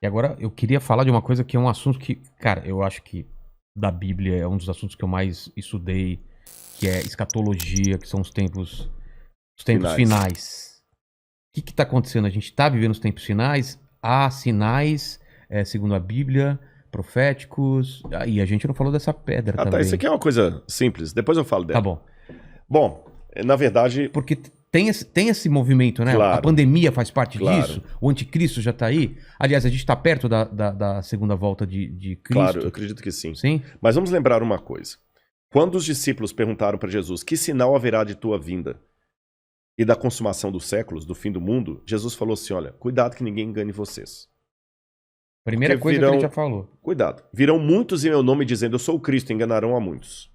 E agora eu queria falar de uma coisa que é um assunto que, cara, eu acho que da Bíblia é um dos assuntos que eu mais estudei, que é escatologia, que são os tempos Finais. finais. O que está acontecendo? A gente está vivendo os tempos finais, há sinais, segundo a Bíblia, proféticos, e a gente não falou dessa pedra Ah, tá. Isso também. aqui é uma coisa simples. Depois eu falo Tá dela. bom. Bom, na verdade, Porque tem esse movimento, né? A claro, pandemia faz parte claro, disso, o anticristo já está aí. Aliás, a gente está perto da segunda volta de claro, eu Cristo. acredito que sim. Sim? Mas vamos lembrar uma coisa. Quando os discípulos perguntaram para Jesus que sinal haverá de tua vinda e da consumação dos séculos, do fim do mundo, Jesus falou assim: olha, cuidado que ninguém engane vocês. Porque Primeira coisa que ele já virão, falou. cuidado, virão muitos em meu nome dizendo eu sou o Cristo, e enganarão a muitos.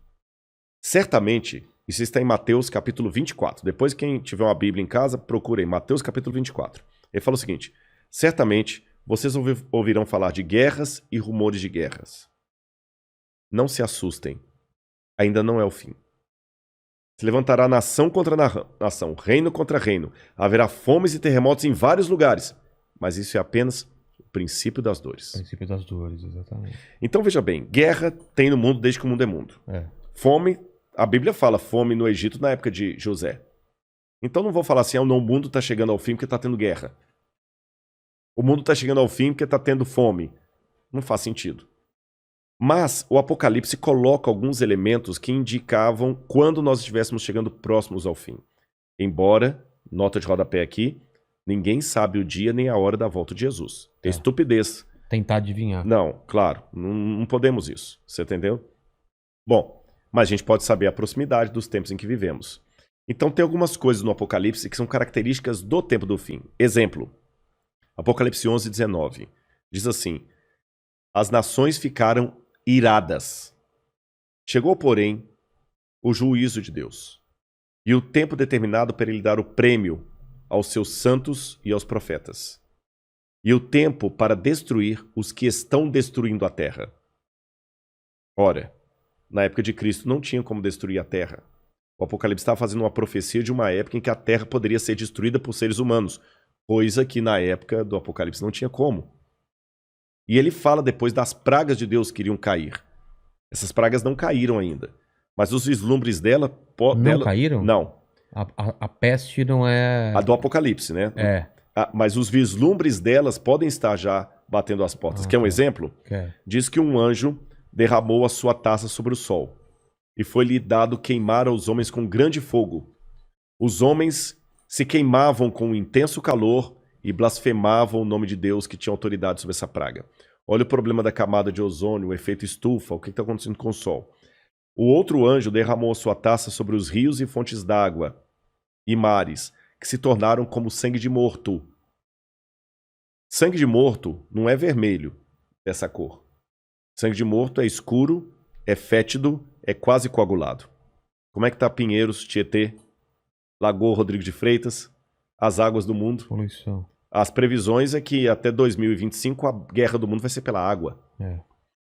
Certamente, isso está em Mateus capítulo 24. Depois, quem tiver uma Bíblia em casa, procure em Mateus capítulo 24. Ele fala o seguinte: certamente vocês ouvirão falar de guerras e rumores de guerras. Não se assustem, ainda não é o fim. Se levantará nação contra nação, reino contra reino. Haverá fomes e terremotos em vários lugares. Mas isso é apenas o princípio das dores. Princípio das dores, exatamente. Então veja bem, guerra tem no mundo desde que o mundo é mundo. É. Fome, a Bíblia fala fome no Egito na época de José. Então não vou falar assim, o mundo está chegando ao fim porque está tendo guerra. O mundo está chegando ao fim porque está tendo fome. Não faz sentido. Mas o Apocalipse coloca alguns elementos que indicavam quando nós estivéssemos chegando próximos ao fim. Embora, nota de rodapé aqui, ninguém sabe o dia nem a hora da volta de Jesus. É estupidez. Tentar adivinhar. Não, claro, não podemos isso. Você entendeu? Bom, mas a gente pode saber a proximidade dos tempos em que vivemos. Então tem algumas coisas no Apocalipse que são características do tempo do fim. Exemplo, Apocalipse 11, 19. Diz assim: as nações ficaram iradas. Chegou, porém, o juízo de Deus, e o tempo determinado para ele dar o prêmio aos seus santos e aos profetas, e o tempo para destruir os que estão destruindo a terra. Ora, na época de Cristo não tinha como destruir a terra. O Apocalipse estava fazendo uma profecia de uma época em que a terra poderia ser destruída por seres humanos, coisa que na época do Apocalipse não tinha como. E ele fala depois das pragas de Deus que iriam cair. Essas pragas não caíram ainda. Mas os vislumbres dela... Não caíram? Não. A peste não é. A do Apocalipse, né? É. Mas os vislumbres delas podem estar já batendo as portas. Quer um Tá. exemplo? Quer. Diz que um anjo derramou a sua taça sobre o sol, e foi-lhe dado queimar aos homens com grande fogo. Os homens se queimavam com um intenso calor e blasfemavam o nome de Deus que tinha autoridade sobre essa praga. Olha o problema da camada de ozônio, o efeito estufa, o que está acontecendo com o sol. O outro anjo derramou a sua taça sobre os rios e fontes d'água e mares, que se tornaram como sangue de morto. Sangue de morto não é vermelho, dessa cor. Sangue de morto é escuro, é fétido, é quase coagulado. Como é que tá Pinheiros, Tietê, Lagoa Rodrigo de Freitas, as águas do mundo? Poluição. As previsões é que até 2025 a guerra do mundo vai ser pela água. É.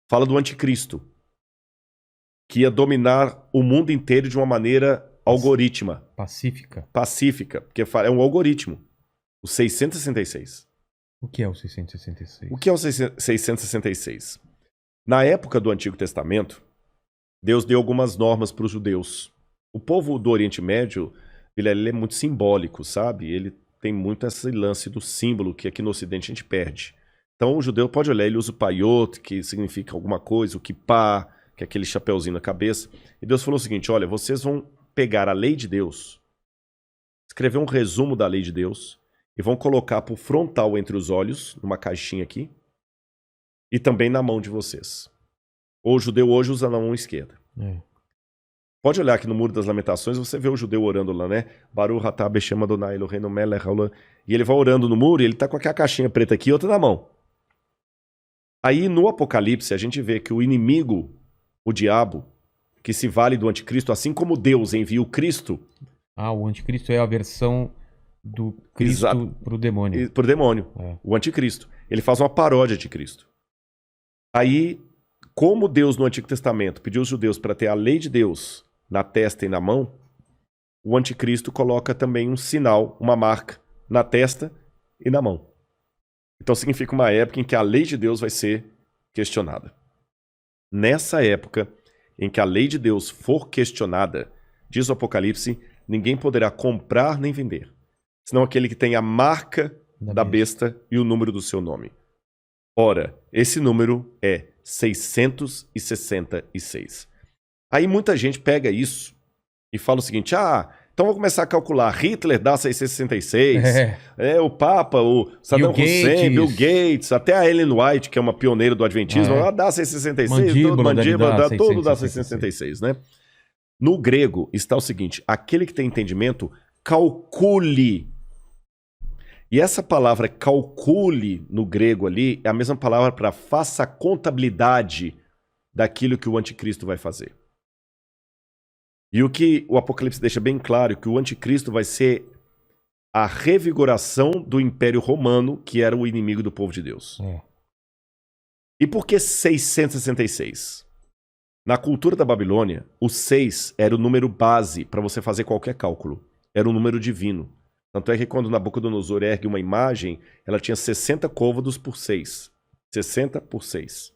Fala do anticristo, que ia dominar o mundo inteiro de uma maneira algorítmica, pacífica, porque é um algoritmo. O 666. O que é o 666? O que é o 666? Na época do Antigo Testamento, Deus deu algumas normas para os judeus. O povo do Oriente Médio, ele é muito simbólico, sabe? Ele tem muito esse lance do símbolo que aqui no Ocidente a gente perde. Então o judeu pode olhar, ele usa o paiot, que significa alguma coisa, o kippah, que é aquele chapeuzinho na cabeça. E Deus falou o seguinte: olha, vocês vão pegar a lei de Deus, escrever um resumo da lei de Deus, e vão colocar por frontal entre os olhos, numa caixinha aqui, e também na mão de vocês. O judeu hoje usa na mão esquerda. É. Pode olhar aqui no Muro das Lamentações, você vê o judeu orando lá, né? Baruch atah Beshem Adonai Eloheinu melech haolam. E ele vai orando no muro e ele tá com aquela caixinha preta aqui e outra na mão. Aí no Apocalipse a gente vê que o inimigo, o diabo, que se vale do anticristo, assim como Deus envia o Cristo... O anticristo é a versão do Cristo pro demônio. Pro demônio, o anticristo. Ele faz uma paródia de Cristo. Aí, como Deus no Antigo Testamento pediu aos judeus para ter a lei de Deus na testa e na mão, o anticristo coloca também um sinal, uma marca, na testa e na mão. Então significa uma época em que a lei de Deus vai ser questionada. Nessa época em que a lei de Deus for questionada, diz o Apocalipse, ninguém poderá comprar nem vender, senão aquele que tem a marca da besta e o número do seu nome. Ora, esse número é 666. Aí muita gente pega isso e fala o seguinte, então vou começar a calcular, Hitler dá 666, o Papa, o Saddam Hussein, Bill Gates, até a Ellen White, que é uma pioneira do Adventismo, ela dá 666, mandíbula todo dá 666, né? No grego está o seguinte, aquele que tem entendimento, calcule. E essa palavra calcule no grego ali é a mesma palavra para faça a contabilidade daquilo que o anticristo vai fazer. E o que o Apocalipse deixa bem claro é que o anticristo vai ser a revigoração do Império Romano, que era o inimigo do povo de Deus. E por que 666? Na cultura da Babilônia, o 6 era o número base para você fazer qualquer cálculo. Era um número divino. Tanto é que quando Nabucodonosor ergue uma imagem, ela tinha 60 côvados por 6. 60 por 6.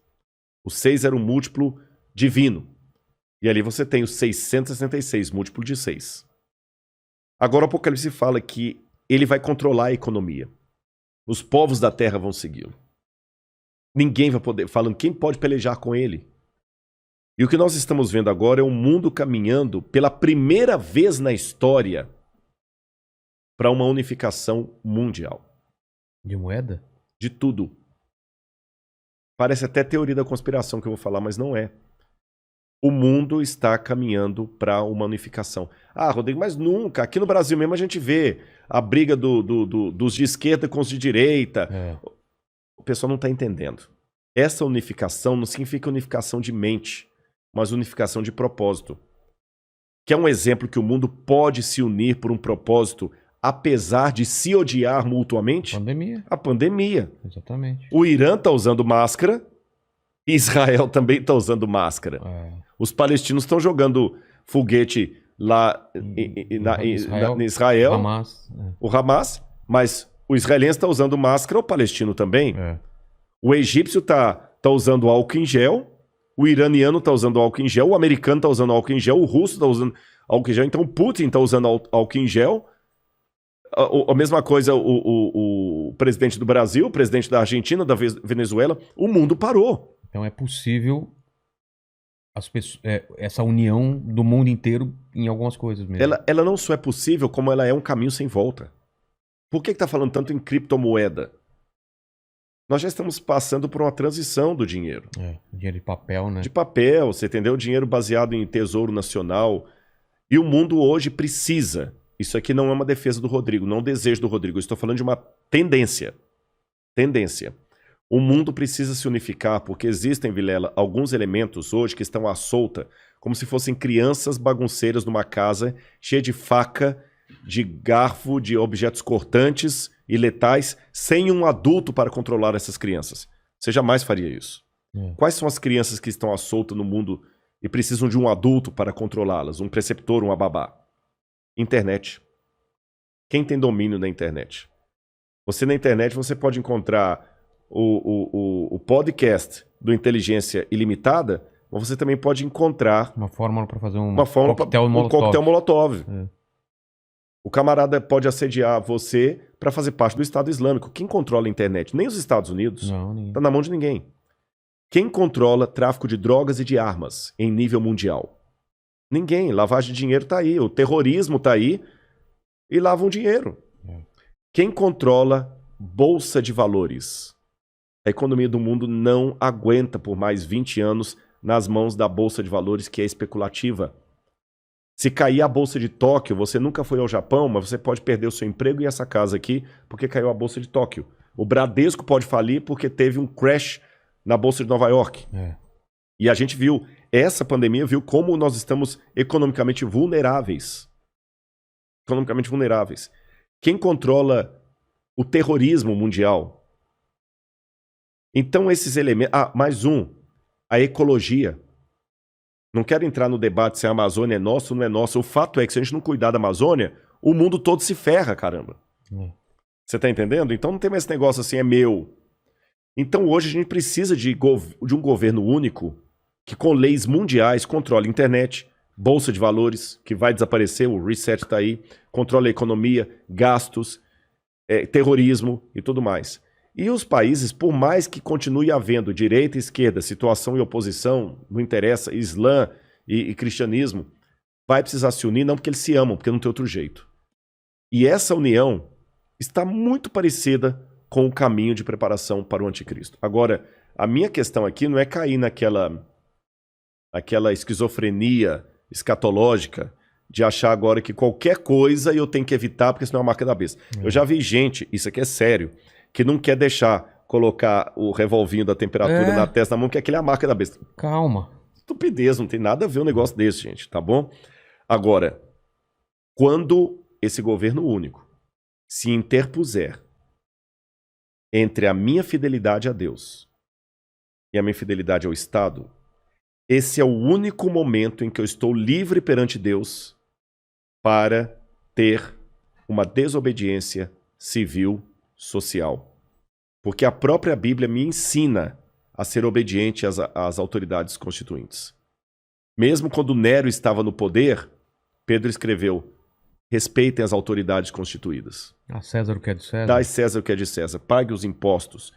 O 6 era um múltiplo divino. E ali você tem o 666, múltiplo de 6. Agora o Apocalipse fala que ele vai controlar a economia. Os povos da terra vão segui-lo. Ninguém vai poder, falando quem pode pelejar com ele. E o que nós estamos vendo agora é o mundo caminhando pela primeira vez na história para uma unificação mundial. De moeda? De tudo. Parece até teoria da conspiração que eu vou falar, mas não é. O mundo está caminhando para uma unificação. Rodrigo, mas nunca. Aqui no Brasil mesmo a gente vê a briga dos de esquerda com os de direita. O pessoal não está entendendo. Essa unificação não significa unificação de mente, mas unificação de propósito. Que é um exemplo que o mundo pode se unir por um propósito, apesar de se odiar mutuamente? Pandemia. A pandemia. Exatamente. O Irã está usando máscara, Israel também está usando máscara. Os palestinos estão jogando foguete lá em Israel, o Hamas, mas o israelense está usando máscara, o palestino também. O egípcio está usando álcool em gel, o iraniano está usando álcool em gel, o americano está usando álcool em gel, o russo está usando álcool em gel, então o Putin está usando álcool em gel. A mesma coisa o presidente do Brasil, o presidente da Argentina, da Venezuela, o mundo parou. Então é possível essa união do mundo inteiro em algumas coisas mesmo. Ela não só é possível, como ela é um caminho sem volta. Por que está falando tanto em criptomoeda? Nós já estamos passando por uma transição do dinheiro. Dinheiro de papel, né? De papel, você entendeu? Dinheiro baseado em tesouro nacional. E o mundo hoje precisa. Isso aqui não é uma defesa do Rodrigo, não é um desejo do Rodrigo. Eu estou falando de uma tendência. Tendência. O mundo precisa se unificar porque existem, Vilela, alguns elementos hoje que estão à solta, como se fossem crianças bagunceiras numa casa cheia de faca, de garfo, de objetos cortantes e letais, sem um adulto para controlar essas crianças. Você jamais faria isso. Quais são as crianças que estão à solta no mundo e precisam de um adulto para controlá-las? Um preceptor, uma babá? Internet. Quem tem domínio da internet? Você na internet você pode encontrar o podcast do Inteligência Ilimitada, mas você também pode encontrar uma fórmula para fazer um coquetel molotov. O camarada pode assediar você para fazer parte do Estado Islâmico. Quem controla a internet? Nem os Estados Unidos. Está na mão de ninguém. Quem controla tráfico de drogas e de armas em nível mundial? Ninguém. Lavagem de dinheiro está aí. O terrorismo está aí e lavam dinheiro. Quem controla bolsa de valores? A economia do mundo não aguenta por mais 20 anos nas mãos da bolsa de valores que é especulativa. Se cair a bolsa de Tóquio, você nunca foi ao Japão, mas você pode perder o seu emprego e essa casa aqui porque caiu a bolsa de Tóquio. O Bradesco pode falir porque teve um crash na bolsa de Nova York. E a gente viu, essa pandemia viu como nós estamos economicamente vulneráveis. Economicamente vulneráveis. Quem controla o terrorismo mundial? Então esses elementos... mais um. A ecologia. Não quero entrar no debate se a Amazônia é nossa ou não é nossa. O fato é que se a gente não cuidar da Amazônia, o mundo todo se ferra, caramba. Você tá entendendo? Então não tem mais esse negócio assim, é meu. Então hoje a gente precisa de um governo único que com leis mundiais controle a internet, bolsa de valores, que vai desaparecer, o reset tá aí, controle a economia, gastos, terrorismo e tudo mais. E os países, por mais que continue havendo direita e esquerda, situação e oposição, não interessa, Islã e cristianismo, vai precisar se unir, não porque eles se amam, porque não tem outro jeito. E essa união está muito parecida com o caminho de preparação para o anticristo. Agora, a minha questão aqui não é cair naquela esquizofrenia escatológica de achar agora que qualquer coisa eu tenho que evitar porque senão é uma marca da besta. Eu já vi gente, isso aqui é sério, que não quer deixar colocar o revolvinho da temperatura na testa da mão, porque aquele é a marca da besta. Calma. Estupidez, não tem nada a ver um negócio desse, gente, tá bom? Agora, quando esse governo único se interpuser entre a minha fidelidade a Deus e a minha fidelidade ao Estado, esse é o único momento em que eu estou livre perante Deus para ter uma desobediência civil, social. Porque a própria Bíblia me ensina a ser obediente às autoridades constituintes. Mesmo quando Nero estava no poder, Pedro escreveu: respeitem as autoridades constituídas. A César o que é de César. Dai César o que é de César. Pague os impostos.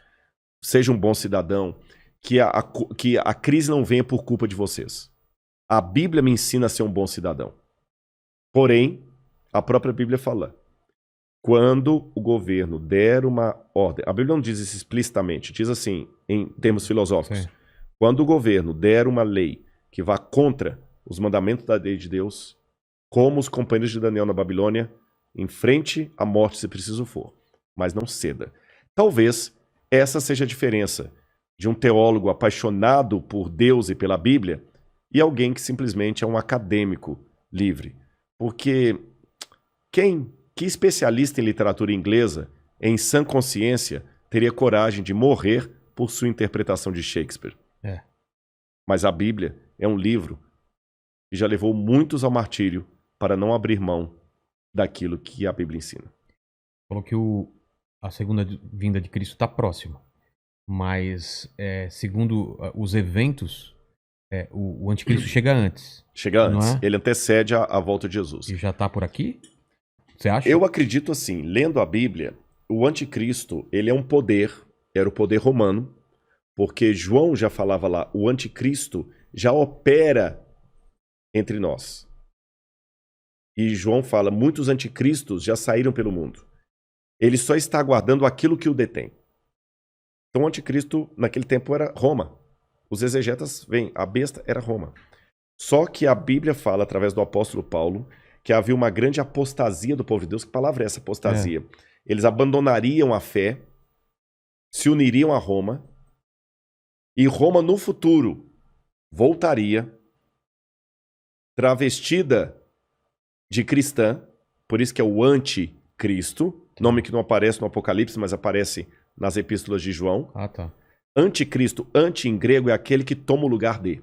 Seja um bom cidadão. Que a crise não venha por culpa de vocês. A Bíblia me ensina a ser um bom cidadão. Porém, a própria Bíblia fala: quando o governo der uma ordem... A Bíblia não diz isso explicitamente. Diz assim, em termos filosóficos. Sim. Quando o governo der uma lei que vá contra os mandamentos da lei de Deus, como os companheiros de Daniel na Babilônia, enfrente a morte se preciso for, mas não ceda. Talvez essa seja a diferença de um teólogo apaixonado por Deus e pela Bíblia e alguém que simplesmente é um acadêmico livre. Porque que especialista em literatura inglesa, em sã consciência, teria coragem de morrer por sua interpretação de Shakespeare? Mas a Bíblia é um livro que já levou muitos ao martírio para não abrir mão daquilo que a Bíblia ensina. Falou que a segunda vinda de Cristo está próxima. Mas, segundo os eventos, o anticristo chega antes. Chega antes. Não é? Ele antecede a volta de Jesus. E já está por aqui? Você acha? Eu acredito assim, lendo a Bíblia, o anticristo, ele é um poder, era o poder romano, porque João já falava lá, o anticristo já opera entre nós. E João fala, muitos anticristos já saíram pelo mundo. Ele só está aguardando aquilo que o detém. Então o anticristo naquele tempo era Roma. Os exegetas veem, a besta era Roma. Só que a Bíblia fala, através do apóstolo Paulo, que havia uma grande apostasia do povo de Deus. Que palavra é essa, apostasia? Eles abandonariam a fé, se uniriam a Roma, e Roma no futuro voltaria travestida de cristã, por isso que é o anticristo, nome que não aparece no Apocalipse, mas aparece nas epístolas de João. Ah, tá. Anticristo, anti em grego é aquele que toma o lugar de.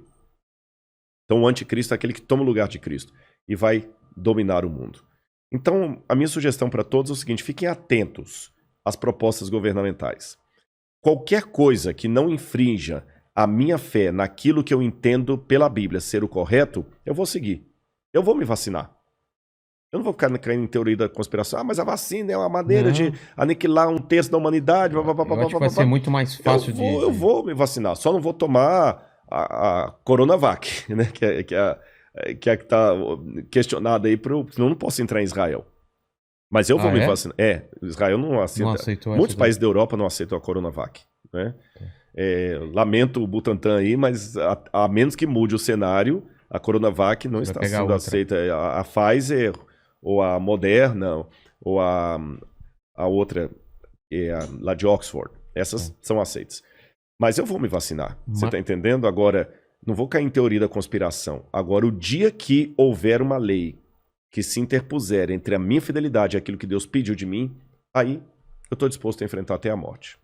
Então o anticristo é aquele que toma o lugar de Cristo e vai dominar o mundo. Então a minha sugestão para todos é o seguinte, fiquem atentos às propostas governamentais. Qualquer coisa que não infrinja a minha fé naquilo que eu entendo pela Bíblia ser o correto, eu vou seguir. Eu vou me vacinar. Eu não vou ficar caindo em teoria da conspiração. Ah, mas a vacina é uma maneira de aniquilar um terço da humanidade. Eu acho que vai ser muito mais fácil Eu vou me vacinar. Só não vou tomar a Coronavac, né? Que está questionada aí. Senão eu não posso entrar em Israel. Mas eu vou me vacinar. Israel não aceita. Não aceitou. Muitos países da Europa não aceitam a Coronavac. Né? Lamento o Butantan aí, mas a menos que mude o cenário, a Coronavac não está sendo aceita. A Pfizer... ou a Moderna, ou a outra, lá de Oxford. Essas são aceitas. Mas eu vou me vacinar. Você está entendendo? Agora, não vou cair em teoria da conspiração. Agora, o dia que houver uma lei que se interpuser entre a minha fidelidade e aquilo que Deus pediu de mim, aí eu estou disposto a enfrentar até a morte.